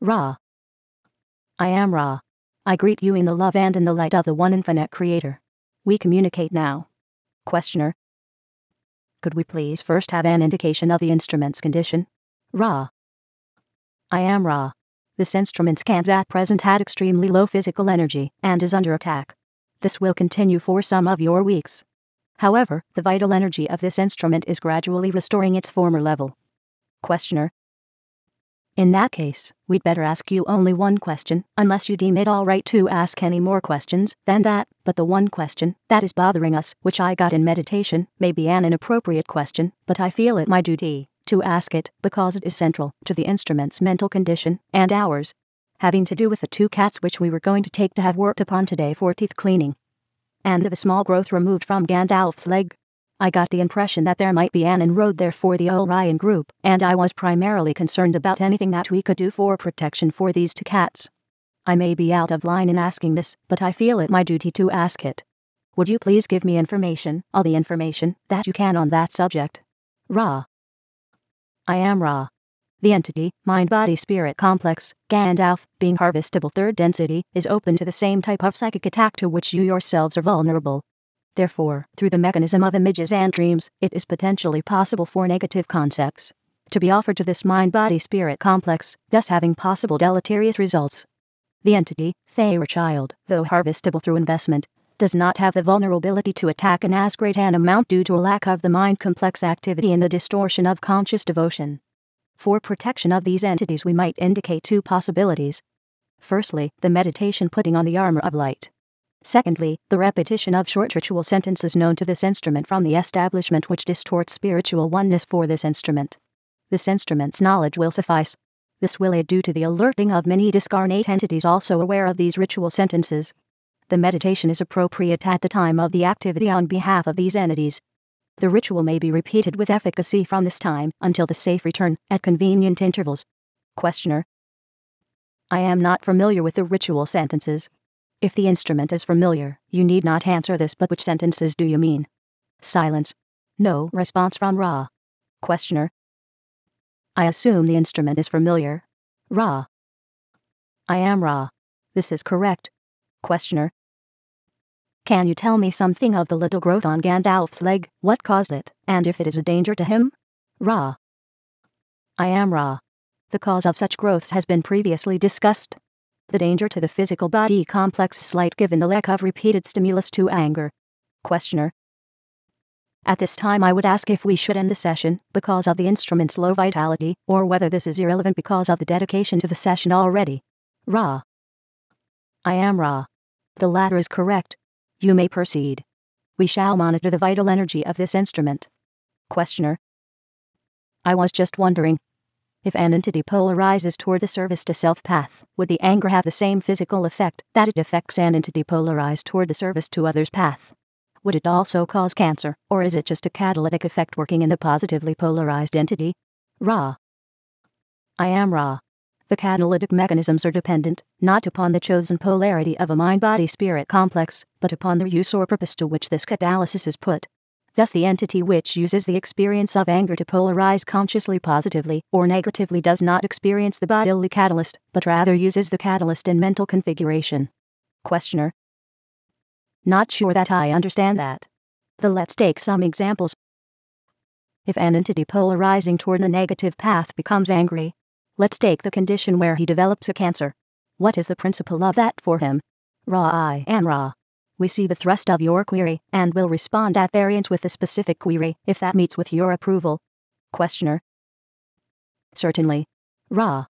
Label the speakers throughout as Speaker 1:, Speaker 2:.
Speaker 1: Ra. I am Ra. I greet you in the love and in the light of the one infinite creator. We communicate now. Questioner. Could we please first have an indication of the instrument's condition? Ra. I am Ra. This instrument scans at present at extremely low physical energy and is under attack. This will continue for some of your weeks. However, the vital energy of this instrument is gradually restoring its former level. Questioner. In that case, we'd better ask you only one question, unless you deem it all right to ask any more questions than that, but the one question that is bothering us, which I got in meditation, may be an inappropriate question, but I feel it my duty to ask it because it is central to the instrument's mental condition and ours, having to do with the 2 cats which we were going to take to have worked upon today for teeth cleaning, and the small growth removed from Gandalf's leg. I got the impression that there might be an inroad there for the Orion group, and I was primarily concerned about anything that we could do for protection for these 2 cats. I may be out of line in asking this, but I feel it my duty to ask it. Would you please give me information, all the information that you can on that subject? Ra. I am Ra. The entity, mind-body-spirit complex, Gandalf, being harvestable 3rd density, is open to the same type of psychic attack to which you yourselves are vulnerable. Therefore, through the mechanism of images and dreams, it is potentially possible for negative concepts to be offered to this mind-body-spirit complex, thus having possible deleterious results. The entity, Fairchild, though harvestable through investment, does not have the vulnerability to attack in as great an amount due to a lack of the mind complex activity and the distortion of conscious devotion. For protection of these entities we might indicate 2 possibilities. Firstly, the meditation putting on the armor of light. Secondly, the repetition of short ritual sentences known to this instrument from the establishment which distorts spiritual oneness for this instrument. This instrument's knowledge will suffice. This will aid due to the alerting of many discarnate entities also aware of these ritual sentences. The meditation is appropriate at the time of the activity on behalf of these entities. The ritual may be repeated with efficacy from this time until the safe return, at convenient intervals. Questioner. I am not familiar with the ritual sentences. If the instrument is familiar, you need not answer this, but which sentences do you mean? Silence. No response from Ra. Questioner. I assume the instrument is familiar. Ra. I am Ra. This is correct. Questioner. Can you tell me something of the little growth on Gandalf's leg, what caused it, and if it is a danger to him? Ra. I am Ra. The cause of such growths has been previously discussed. The danger to the physical body complex is slight given the lack of repeated stimulus to anger. Questioner. At this time I would ask if we should end the session because of the instrument's low vitality, or whether this is irrelevant because of the dedication to the session already. Ra. I am Ra. The latter is correct. You may proceed. We shall monitor the vital energy of this instrument. Questioner. I was just wondering. If an entity polarizes toward the service to self path, would the anger have the same physical effect that it affects an entity polarized toward the service to others path? Would it also cause cancer, or is it just a catalytic effect working in the positively polarized entity? Ra. I am Ra. The catalytic mechanisms are dependent, not upon the chosen polarity of a mind-body-spirit complex, but upon the use or purpose to which this catalysis is put. Thus the entity which uses the experience of anger to polarize consciously positively or negatively does not experience the bodily catalyst, but rather uses the catalyst in mental configuration. Questioner. Not sure that I understand that. Let's take some examples. If an entity polarizing toward the negative path becomes angry, let's take the condition where he develops a cancer. What is the principle of that for him? Ra. I am Ra. We see the thrust of your query, and will respond at variance with the specific query, if that meets with your approval. Questioner. Certainly. Ra.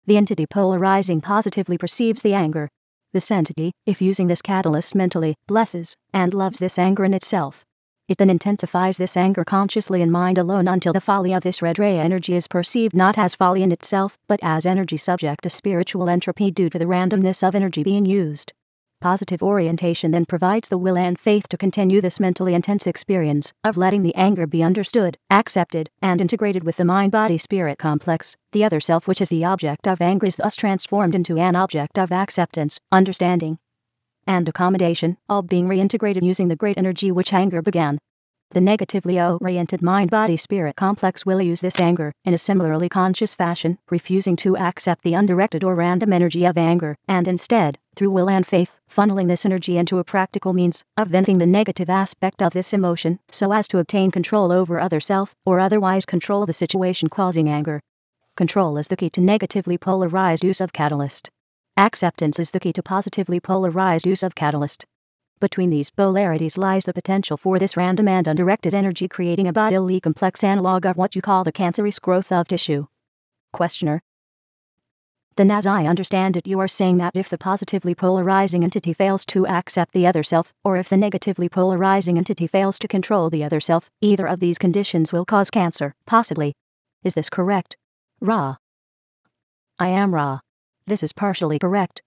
Speaker 1: The entity polarizing positively perceives the anger. This entity, if using this catalyst mentally, blesses and loves this anger in itself. It then intensifies this anger consciously in mind alone until the folly of this red ray energy is perceived not as folly in itself, but as energy subject to spiritual entropy due to the randomness of energy being used. Positive orientation then provides the will and faith to continue this mentally intense experience of letting the anger be understood, accepted, and integrated with the mind-body-spirit complex. The other self, which is the object of anger, is thus transformed into an object of acceptance, understanding, and accommodation, all being reintegrated using the great energy which anger began. The negatively oriented mind-body-spirit complex will use this anger in a similarly conscious fashion, refusing to accept the undirected or random energy of anger, and instead, through will and faith, funneling this energy into a practical means of venting the negative aspect of this emotion so as to obtain control over other self, or otherwise control the situation causing anger. Control is the key to negatively polarized use of catalyst. Acceptance is the key to positively polarized use of catalyst. Between these polarities lies the potential for this random and undirected energy creating a bodily complex analog of what you call the cancerous growth of tissue. Questioner. Then as I understand it, you are saying that if the positively polarizing entity fails to accept the other self, or if the negatively polarizing entity fails to control the other self, either of these conditions will cause cancer, possibly. Is this correct? Ra. I am Ra. This is partially correct.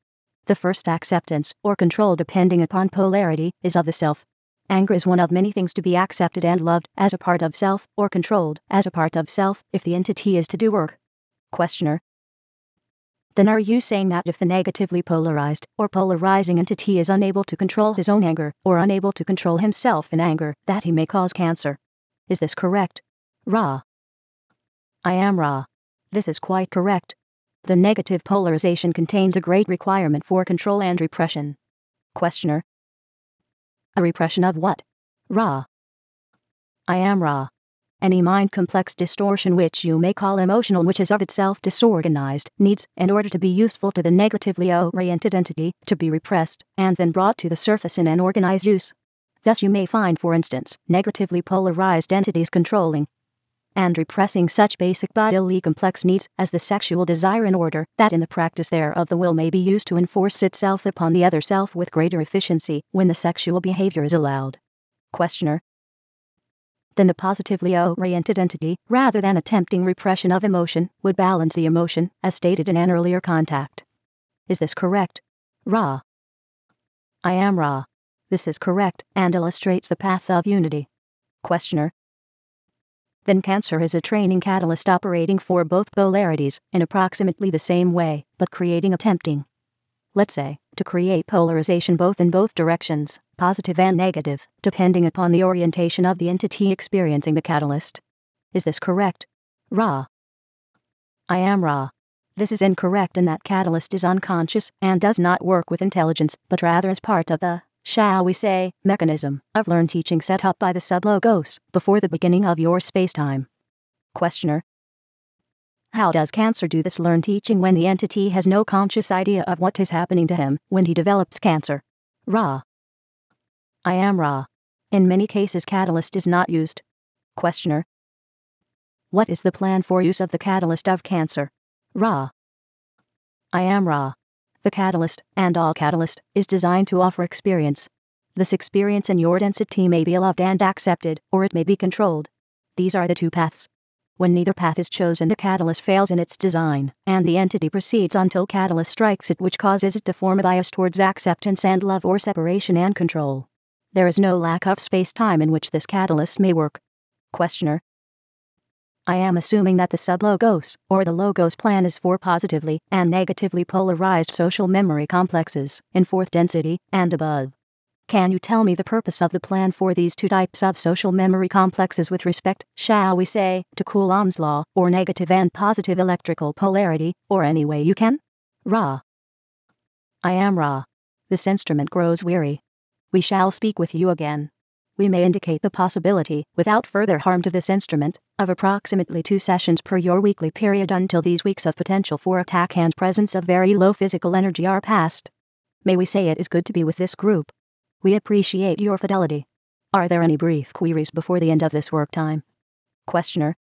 Speaker 1: The first, acceptance, or control depending upon polarity, is of the self. Anger is one of many things to be accepted and loved as a part of self, or controlled as a part of self if the entity is to do work. Questioner. Then are you saying that if the negatively polarized, or polarizing entity is unable to control his own anger, or unable to control himself in anger, that he may cause cancer? Is this correct? Ra. I am Ra. This is quite correct. The negative polarization contains a great requirement for control and repression. Questioner. A repression of what? Ra. I am Ra. Any mind complex distortion which you may call emotional, which is of itself disorganized, needs, in order to be useful to the negatively oriented entity, to be repressed, and then brought to the surface in an organized use. Thus you may find, for instance, negatively polarized entities controlling and repressing such basic bodily complex needs as the sexual desire in order that in the practice thereof the will may be used to enforce itself upon the other self with greater efficiency when the sexual behavior is allowed. Questioner. Then the positively oriented entity, rather than attempting repression of emotion, would balance the emotion, as stated in an earlier contact. Is this correct? Ra. I am Ra. This is correct, and illustrates the path of unity. Questioner. Then cancer is a training catalyst operating for both polarities in approximately the same way, but creating a tempting, let's say, to create polarization both in both directions, positive and negative, depending upon the orientation of the entity experiencing the catalyst. Is this correct? Ra. I am Ra. This is incorrect in that catalyst is unconscious and does not work with intelligence, but rather as part of the, shall we say, mechanism of learned teaching set up by the sublogos before the beginning of your spacetime. Questioner. How does cancer do this learned teaching when the entity has no conscious idea of what is happening to him when he develops cancer? Ra. I am Ra. In many cases catalyst is not used. Questioner. What is the plan for use of the catalyst of cancer? Ra. I am Ra. The catalyst, and all catalyst, is designed to offer experience. This experience in your density may be loved and accepted, or it may be controlled. These are the two paths. When neither path is chosen, the catalyst fails in its design, and the entity proceeds until catalyst strikes it, which causes it to form a bias towards acceptance and love, or separation and control. There is no lack of space-time in which this catalyst may work. Questioner. I am assuming that the sublogos, or the logos plan, is for positively and negatively polarized social memory complexes, in fourth density, and above. Can you tell me the purpose of the plan for these two types of social memory complexes with respect, shall we say, to Coulomb's law, or negative and positive electrical polarity, or any way you can? Ra. I am Ra. This instrument grows weary. We shall speak with you again. We may indicate the possibility, without further harm to this instrument, of approximately 2 sessions per your weekly period until these weeks of potential for attack and presence of very low physical energy are past. May we say it is good to be with this group. We appreciate your fidelity. Are there any brief queries before the end of this work time? Questioner.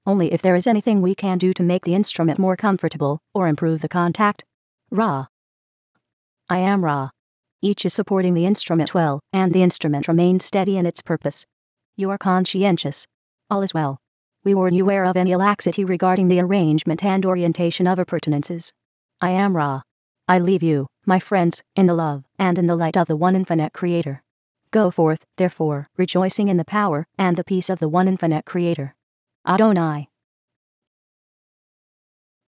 Speaker 1: Only if there is anything we can do to make the instrument more comfortable, or improve the contact. Ra. I am Ra. Each is supporting the instrument well, and the instrument remains steady in its purpose. You are conscientious. All is well. We warn you aware of any laxity regarding the arrangement and orientation of appurtenances. I am Ra. I leave you, my friends, in the love and in the light of the one infinite Creator. Go forth, therefore, rejoicing in the power and the peace of the one infinite Creator. Adonai.